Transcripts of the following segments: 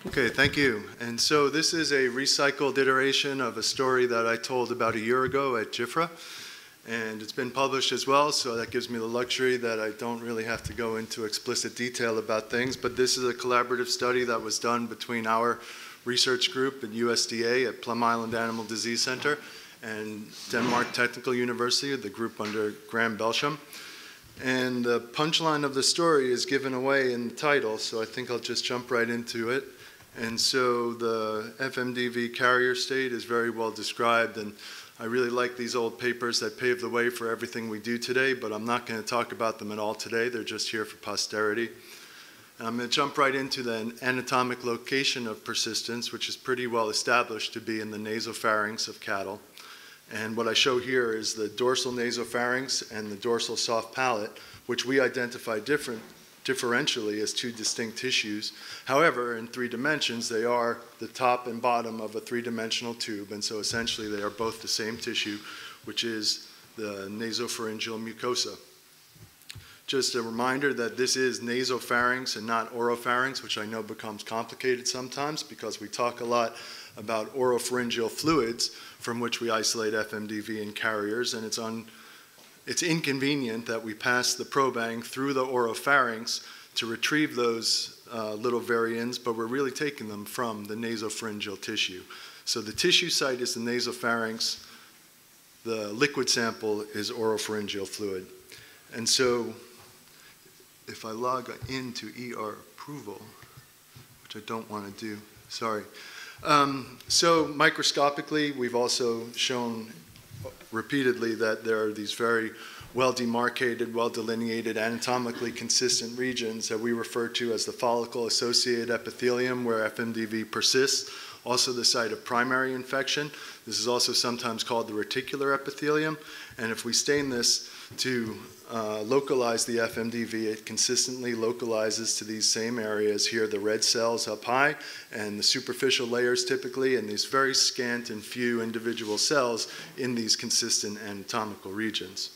Okay, thank you. And so this is a recycled iteration of a story that I told about a year ago at JIFRA. And it's been published as well, so that gives me the luxury that I don't really have to go into explicit detail about things. But this is a collaborative study that was done between our research group at USDA at Plum Island Animal Disease Center and Denmark Technical University, the group under Graham Belsham. And the punchline of the story is given away in the title, so I think I'll just jump right into it. And so the FMDV carrier state is very well described, and I really like these old papers that pave the way for everything we do today, but I'm not going to talk about them at all today. They're just here for posterity. And I'm going to jump right into the anatomic location of persistence, which is pretty well established to be in the nasopharynx of cattle. And what I show here is the dorsal nasopharynx and the dorsal soft palate, which we identify differentially as two distinct tissues. However, in 3 dimensions, they are the top and bottom of a 3-dimensional tube, and so essentially they are both the same tissue, which is the nasopharyngeal mucosa. Just a reminder that this is nasopharynx and not oropharynx, which I know becomes complicated sometimes because we talk a lot about oropharyngeal fluids from which we isolate FMDV in carriers, and it's inconvenient that we pass the probang through the oropharynx to retrieve those little variants, but we're really taking them from the nasopharyngeal tissue. So the tissue site is the nasopharynx. The liquid sample is oropharyngeal fluid. And so if I log into ER approval, which I don't want to do, sorry. So microscopically, we've also shown repeatedly that there are these very well-demarcated, well-delineated, anatomically consistent regions that we refer to as the follicle-associated epithelium, where FMDV persists, also the site of primary infection. This is also sometimes called the reticular epithelium, and if we stain this to localize the FMDV, it consistently localizes to these same areas here, the red cells up high, and the superficial layers typically, and these very scant and few individual cells in these consistent anatomical regions.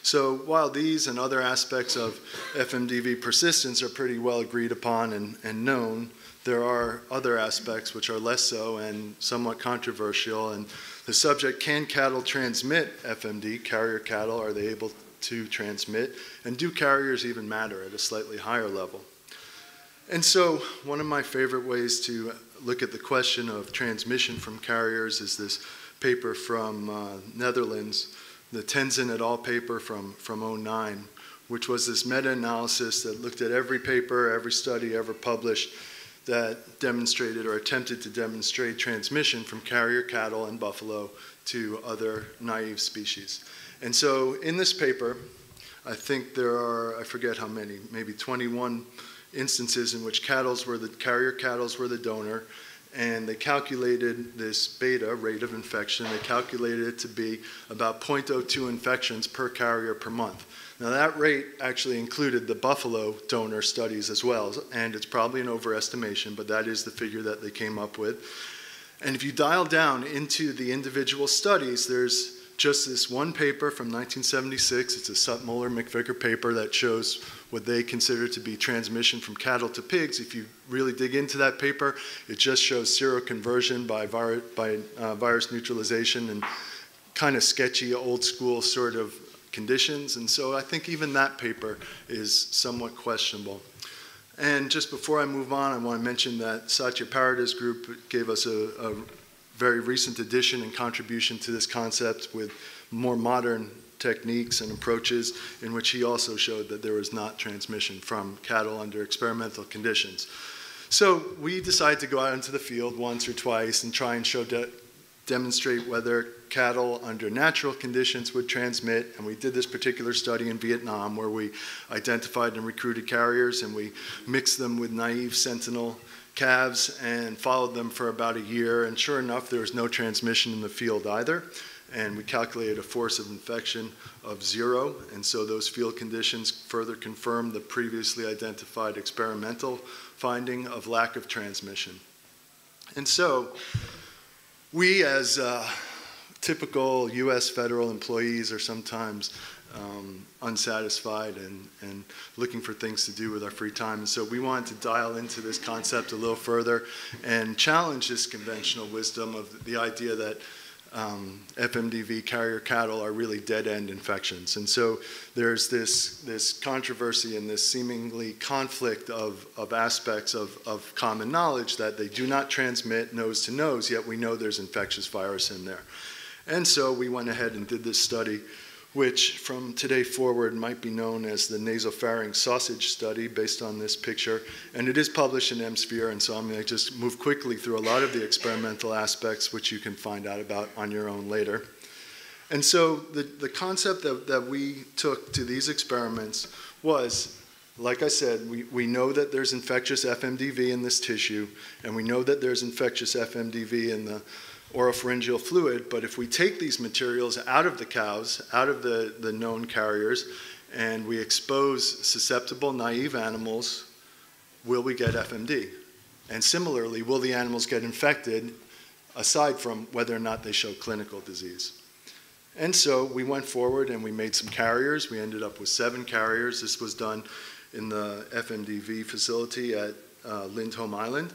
So while these and other aspects of FMDV persistence are pretty well agreed upon and known, there are other aspects which are less so and somewhat controversial. And the subject, can cattle transmit FMD? Carrier cattle, are they able to transmit? And do carriers even matter at a slightly higher level? And so one of my favorite ways to look at the question of transmission from carriers is this paper from Netherlands, the Tenzin et al. Paper from 2009, which was this meta-analysis that looked at every paper, every study ever published that demonstrated or attempted to demonstrate transmission from carrier cattle and buffalo to other naive species. And so in this paper, I think there are, I forget how many, maybe 21 instances in which carrier cattle were the donor, and they calculated this beta, rate of infection. They calculated it to be about 0.02 infections per carrier per month. Now that rate actually included the buffalo donor studies as well, and it's probably an overestimation, but that is the figure that they came up with. And if you dial down into the individual studies, there's just this one paper from 1976. It's a Suttmuller-McVicker paper that shows what they consider to be transmission from cattle to pigs. If you really dig into that paper, it just shows seroconversion by virus neutralization and kind of sketchy, old school sort of conditions. And so I think even that paper is somewhat questionable. And just before I move on, I want to mention that Satya Parada's group gave us a very recent addition and contribution to this concept with more modern techniques and approaches, in which he also showed that there was not transmission from cattle under experimental conditions. So we decided to go out into the field once or twice and try and demonstrate whether cattle under natural conditions would transmit. And we did this particular study in Vietnam where we identified and recruited carriers, and we mixed them with naive sentinel calves and followed them for about a year. And sure enough, there was no transmission in the field either. And we calculated a force of infection of 0. And so those field conditions further confirmed the previously identified experimental finding of lack of transmission. And so we, as typical US federal employees, are sometimes unsatisfied and looking for things to do with our free time. And so we wanted to dial into this concept a little further and challenge this conventional wisdom of the idea that FMDV carrier cattle are really dead-end infections. And so there's this controversy and this seemingly conflict of aspects of common knowledge that they do not transmit nose to nose, yet we know there's infectious virus in there. And so we went ahead and did this study, which from today forward might be known as the nasopharyngeal sausage study based on this picture. And it is published in MSphere, and so I'm going to just move quickly through a lot of the experimental aspects, which you can find out about on your own later. And so the concept that we took to these experiments was, like I said, we know that there's infectious FMDV in this tissue, and we know that there's infectious FMDV in the oropharyngeal fluid, but if we take these materials out of the cows, out of the known carriers, and we expose susceptible, naive animals, will we get FMD? And similarly, will the animals get infected, aside from whether or not they show clinical disease? And so we went forward and we made some carriers. We ended up with 7 carriers. This was done in the FMDV facility at Lindholm Island.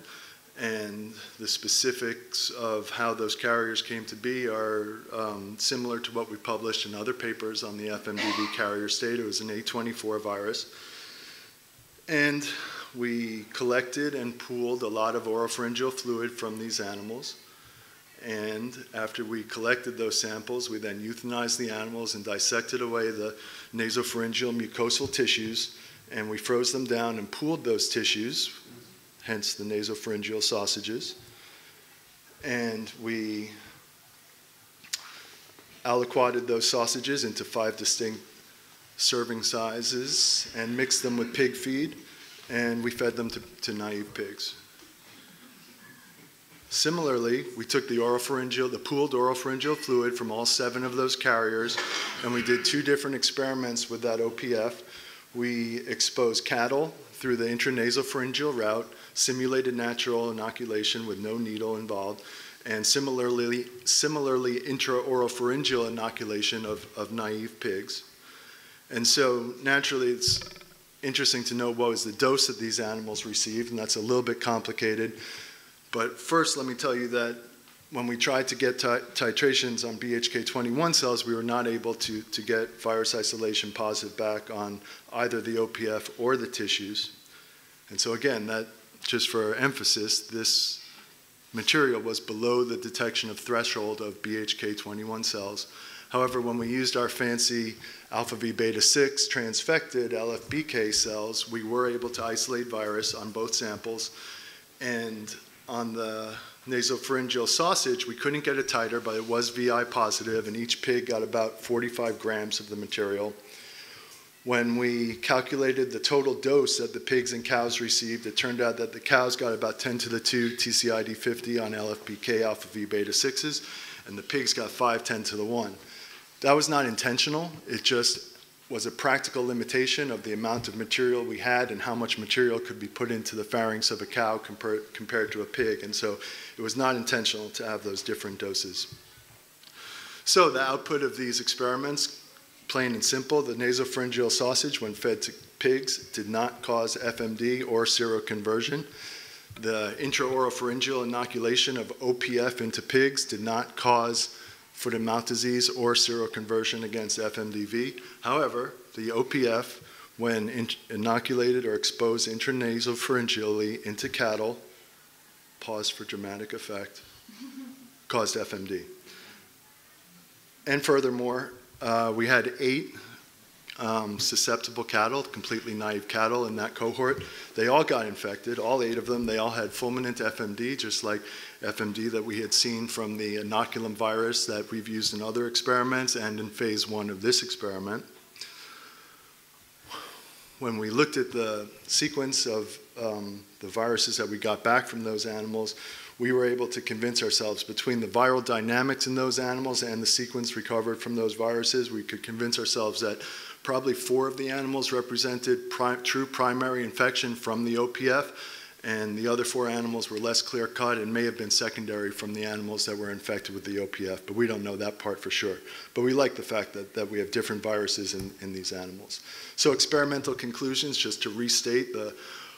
And the specifics of how those carriers came to be are similar to what we published in other papers on the FMDV carrier state. It was an A24 virus. And we collected and pooled a lot of oropharyngeal fluid from these animals. And after we collected those samples, we then euthanized the animals and dissected away the nasopharyngeal mucosal tissues. And we froze them down and pooled those tissues, hence the nasopharyngeal sausages. And we aliquoted those sausages into 5 distinct serving sizes and mixed them with pig feed, and we fed them to naive pigs. Similarly, we took the pooled oropharyngeal fluid from all 7 of those carriers, and we did 2 different experiments with that OPF. We exposed cattle through the intranasopharyngeal route, simulated natural inoculation with no needle involved, and similarly intraoropharyngeal inoculation of naive pigs. And so naturally it's interesting to know what was the dose that these animals received, and that's a little bit complicated. But first let me tell you that when we tried to get titrations on BHK21 cells, we were not able to get virus isolation positive back on either the OPF or the tissues. And so again, that, just for emphasis, this material was below the detection of threshold of BHK21 cells. However, when we used our fancy alpha V beta 6 transfected LFBK cells, we were able to isolate virus on both samples. And on the nasopharyngeal sausage, we couldn't get a titer, but it was VI positive, and each pig got about 45 grams of the material. When we calculated the total dose that the pigs and cows received, it turned out that the cows got about 10 to the 2 TCID50 on LFBK alpha V beta 6s, and the pigs got 5 10 to the 1. That was not intentional. It just was a practical limitation of the amount of material we had and how much material could be put into the pharynx of a cow compared to a pig. And so it was not intentional to have those different doses. So the output of these experiments, plain and simple, the nasopharyngeal sausage, when fed to pigs, did not cause FMD or seroconversion. The intraoropharyngeal inoculation of OPF into pigs did not cause foot and mouth disease or seroconversion against FMDV. However, the OPF, when inoculated or exposed intranasopharyngeally into cattle, pause for dramatic effect, caused FMD. And furthermore, we had 8 susceptible cattle, completely naive cattle in that cohort. They all got infected, all 8 of them. They all had fulminant FMD, just like FMD that we had seen from the inoculum virus that we've used in other experiments and in phase 1 of this experiment. When we looked at the sequence of the viruses that we got back from those animals, we were able to convince ourselves between the viral dynamics in those animals and the sequence recovered from those viruses, we could convince ourselves that probably 4 of the animals represented true primary infection from the OPF, and the other 4 animals were less clear-cut and may have been secondary from the animals that were infected with the OPF, but we don't know that part for sure. But we like the fact that we have different viruses in these animals. So experimental conclusions, just to restate, the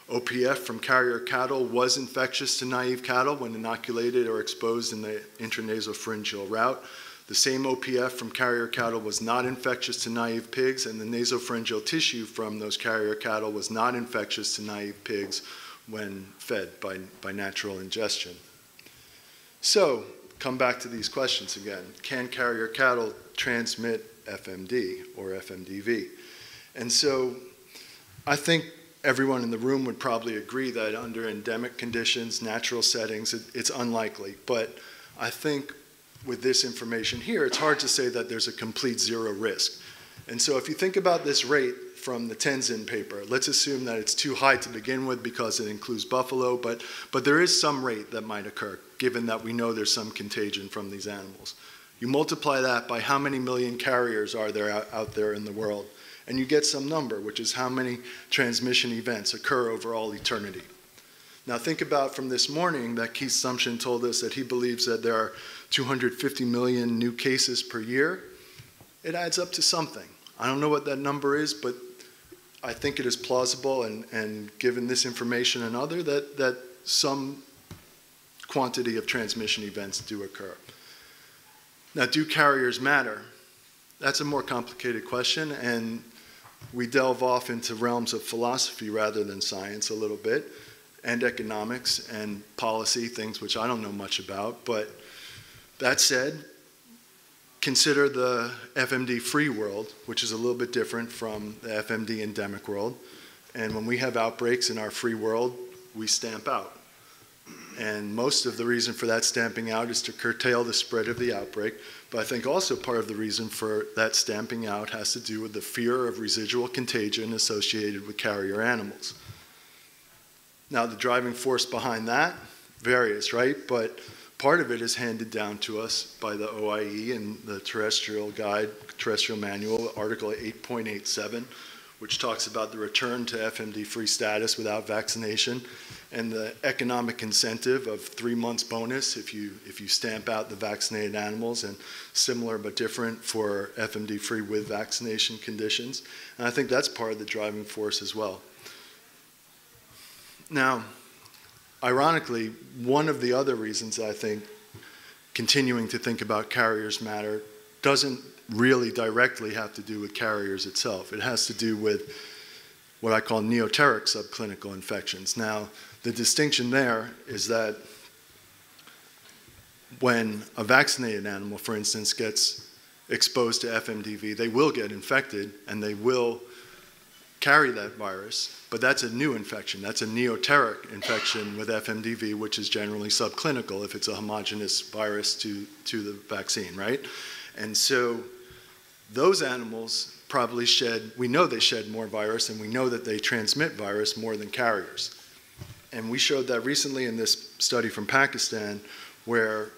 OPF from carrier cattle was infectious to naive cattle when inoculated or exposed in the intranasopharyngeal route. The same OPF from carrier cattle was not infectious to naive pigs, and the nasopharyngeal tissue from those carrier cattle was not infectious to naive pigs when fed by natural ingestion. So, come back to these questions again. Can carrier cattle transmit FMD or FMDV? And so, I think everyone in the room would probably agree that under endemic conditions, natural settings, it's unlikely. But I think with this information here, it's hard to say that there's a complete zero risk. And so if you think about this rate from the Tenzin paper, let's assume that it's too high to begin with because it includes buffalo, but there is some rate that might occur, given that we know there's some contagion from these animals. You multiply that by how many million carriers are there out there in the world, and you get some number, which is how many transmission events occur over all eternity. Now think about from this morning that Keith Sumption told us that he believes that there are 250 million new cases per year. It adds up to something. I don't know what that number is, but I think it is plausible, and given this information and other, that some quantity of transmission events do occur. Now, do carriers matter? That's a more complicated question, and we delve off into realms of philosophy rather than science a little bit, and economics and policy, things which I don't know much about. But that said, consider the FMD-free world, which is a little bit different from the FMD endemic world. And when we have outbreaks in our free world, we stamp out. And most of the reason for that stamping out is to curtail the spread of the outbreak. But I think also part of the reason for that stamping out has to do with the fear of residual contagion associated with carrier animals. Now, the driving force behind that varies, right? But part of it is handed down to us by the OIE and the terrestrial guide, terrestrial manual, Article 8.87, which talks about the return to FMD-free status without vaccination, and the economic incentive of 3 months bonus if you stamp out the vaccinated animals, and similar but different for FMD-free with vaccination conditions. And I think that's part of the driving force as well. Now, ironically, one of the other reasons I think continuing to think about carriers matter doesn't really directly have to do with carriers itself. It has to do with what I call Neoteric subclinical infections. Now, the distinction there is that when a vaccinated animal, for instance, gets exposed to FMDV, they will get infected and they will carry that virus, but that's a new infection. That's a Neoteric infection with FMDV, which is generally subclinical if it's a homogeneous virus to the vaccine, right? And so those animals probably shed, we know they shed more virus, and we know that they transmit virus more than carriers. And we showed that recently in this study from Pakistan, where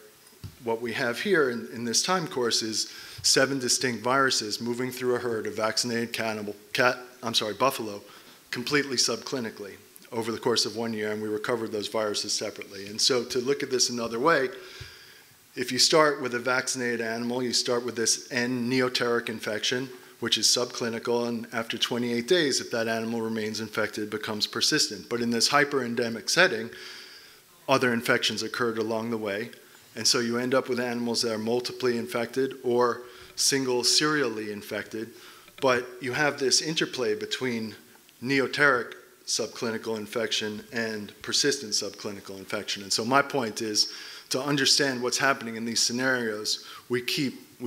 what we have here in this time course is 7 distinct viruses moving through a herd of vaccinated buffalo, completely subclinically over the course of 1 year, and we recovered those viruses separately. And so to look at this another way, if you start with a vaccinated animal, you start with this N Neoteric infection, which is subclinical, and after 28 days, if that animal remains infected, it becomes persistent. But in this hyperendemic setting, other infections occurred along the way, and so you end up with animals that are multiply infected or single serially infected, but you have this interplay between Neoteric subclinical infection and persistent subclinical infection. And so my point is, to understand what's happening in these scenarios, we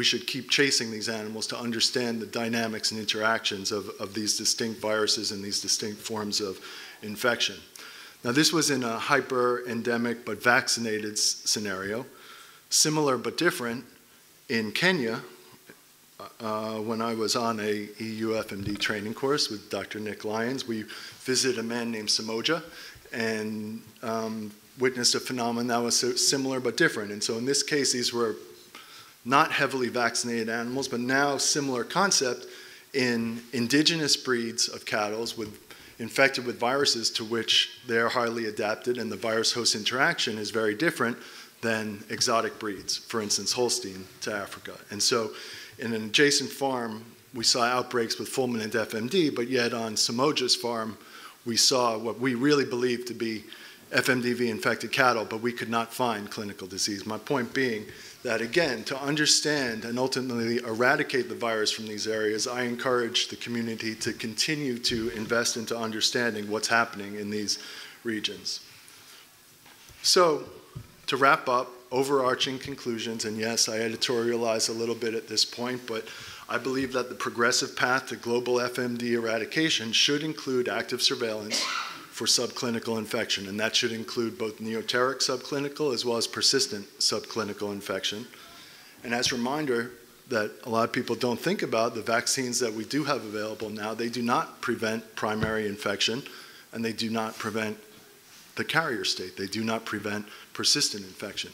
should keep chasing these animals to understand the dynamics and interactions of these distinct viruses and these distinct forms of infection. Now, this was in a hyper-endemic but vaccinated scenario. Similar but different in Kenya, when I was on a EuFMD training course with Dr. Nick Lyons, we visited a man named Samoja and witnessed a phenomenon that was similar but different. And so in this case, these were not heavily vaccinated animals, but now similar concept in indigenous breeds of cattle with infected with viruses to which they're highly adapted, and the virus-host interaction is very different than exotic breeds, for instance, Holstein to Africa. And so in an adjacent farm, we saw outbreaks with fulminant FMD, but yet on Samoja's farm, we saw what we really believed to be FMDV infected cattle, but we could not find clinical disease. My point being that, again, to understand and ultimately eradicate the virus from these areas, I encourage the community to continue to invest into understanding what's happening in these regions. So, to wrap up, overarching conclusions, and yes, I editorialize a little bit at this point, but I believe that the progressive path to global FMD eradication should include active surveillance for subclinical infection, and that should include both Neoteric subclinical as well as persistent subclinical infection. And as a reminder that a lot of people don't think about, the vaccines that we do have available now, they do not prevent primary infection, and they do not prevent the carrier state. They do not prevent persistent infection.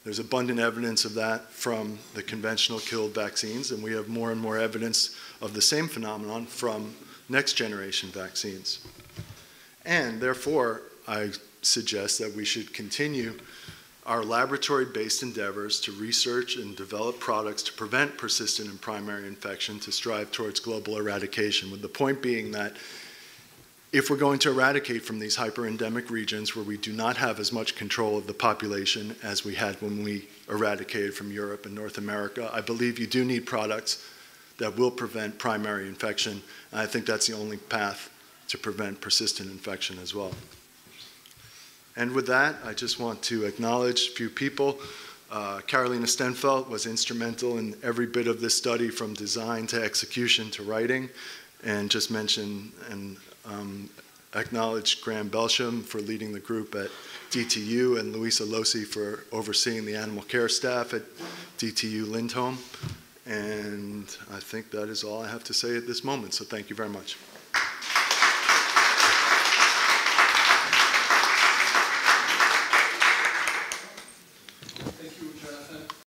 There's abundant evidence of that from the conventional killed vaccines, and we have more and more evidence of the same phenomenon from next generation vaccines. And therefore, I suggest that we should continue our laboratory-based endeavors to research and develop products to prevent persistent and primary infection to strive towards global eradication, with the point being that if we're going to eradicate from these hyper-endemic regions where we do not have as much control of the population as we had when we eradicated from Europe and North America, I believe you do need products that will prevent primary infection, and I think that's the only path to prevent persistent infection as well. And with that, I just want to acknowledge a few people. Carolina Stenfeldt was instrumental in every bit of this study, from design to execution to writing, and just mention and acknowledge Graham Belsham for leading the group at DTU, and Luisa Losi for overseeing the animal care staff at DTU Lindholm. And I think that is all I have to say at this moment, so thank you very much.